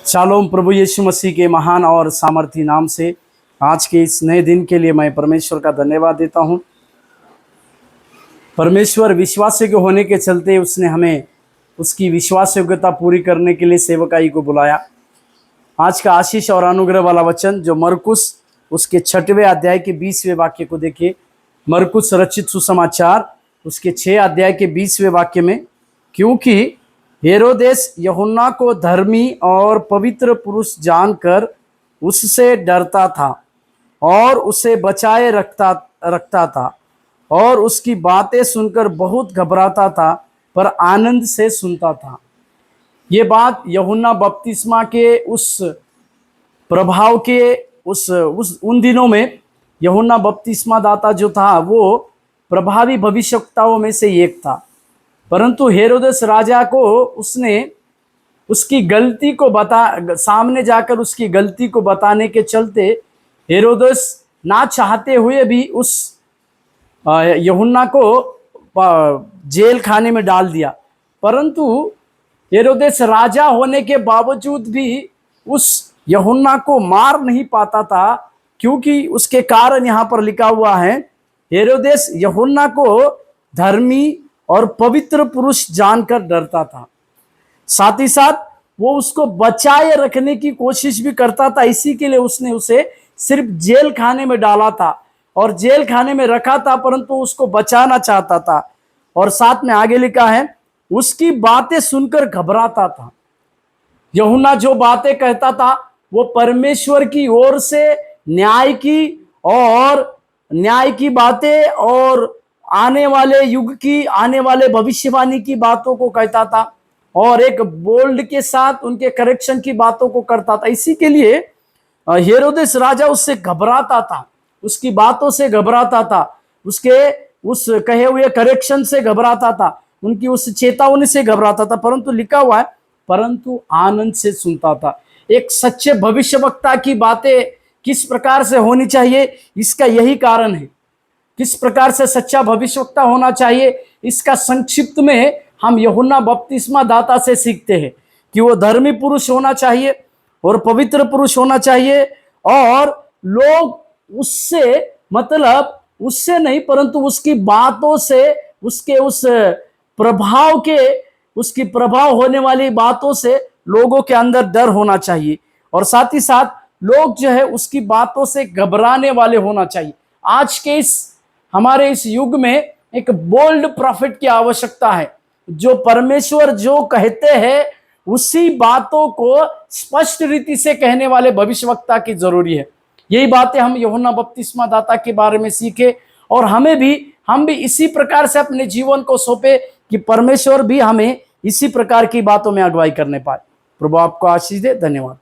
Shalom. प्रभु यीशु मसीह के महान और सामर्थी नाम से आज के इस नए दिन के लिए मैं परमेश्वर का धन्यवाद देता हूं। परमेश्वर विश्वास योग्य होने के चलते उसने हमें उसकी विश्वास योग्यता पूरी करने के लिए सेवकाई को बुलाया। आज का आशीष और अनुग्रह वाला वचन जो मरकुस उसके 6वें अध्याय के 20वें वाक्य को देखिए। मरकुस रचित सुसमाचार उसके 6 अध्याय के 20वें वाक्य में, क्योंकि हेरोदेस यूहन्ना को धर्मी और पवित्र पुरुष जानकर उससे डरता था और उसे बचाए रखता था और उसकी बातें सुनकर बहुत घबराता था, पर आनंद से सुनता था। ये बात यूहन्ना बपतिस्मा के उस प्रभाव के उन दिनों में यूहन्ना बपतिस्मा दाता जो था वो प्रभावी भविष्यवक्ताओं में से एक था। परंतु हेरोदेस राजा को उसने उसकी गलती को सामने जाकर उसकी गलती को बताने के चलते हेरोदेस ना चाहते हुए भी उस यूहन्ना को जेल खाने में डाल दिया। परंतु हेरोदेस राजा होने के बावजूद भी उस यूहन्ना को मार नहीं पाता था, क्योंकि उसके कारण यहाँ पर लिखा हुआ है, हेरोदेस यूहन्ना को धर्मी और पवित्र पुरुष जानकर डरता था। साथ ही साथ वो उसको बचाए रखने की कोशिश भी करता था। इसी के लिए उसने उसे सिर्फ जेल खाने में डाला था और जेल खाने में रखा था, परंतु उसको बचाना चाहता था। और साथ में आगे लिखा है, उसकी बातें सुनकर घबराता था। यूहन्ना जो बातें कहता था वो परमेश्वर की ओर से न्याय की बातें और आने वाले युग की, आने वाले भविष्यवाणी की बातों को कहता था और एक बोल्ड के साथ उनके करेक्शन की बातों को करता था। इसी के लिए हेरोदेस राजा उससे घबराता था, उसकी बातों से घबराता था, उसके उस कहे हुए करेक्शन से घबराता था, उनकी उस चेतावनी से घबराता था। परंतु लिखा हुआ है, परंतु आनंद से सुनता था। एक सच्चे भविष्यवक्ता की बातें किस प्रकार से होनी चाहिए, इसका यही कारण है। किस प्रकार से सच्चा भविष्यवक्ता होना चाहिए, इसका संक्षिप्त में हम यूहन्ना बपतिस्मा दाता से सीखते हैं कि वो धर्मी पुरुष होना चाहिए और पवित्र पुरुष होना चाहिए, और लोग उससे मतलब उससे नहीं परंतु उसकी बातों से, उसके उसकी प्रभाव होने वाली बातों से लोगों के अंदर डर होना चाहिए, और साथ ही साथ लोग जो है उसकी बातों से घबराने वाले होना चाहिए। आज के हमारे इस युग में एक बोल्ड प्रॉफिट की आवश्यकता है, जो परमेश्वर जो कहते हैं उसी बातों को स्पष्ट रीति से कहने वाले भविष्यवक्ता की जरूरी है। यही बातें हम यूहन्ना बपतिस्मा दाता के बारे में सीखे और हम भी इसी प्रकार से अपने जीवन को सौंपे कि परमेश्वर भी हमें इसी प्रकार की बातों में अगुवाई करने पाए। प्रभु आपको आशीष दे। धन्यवाद।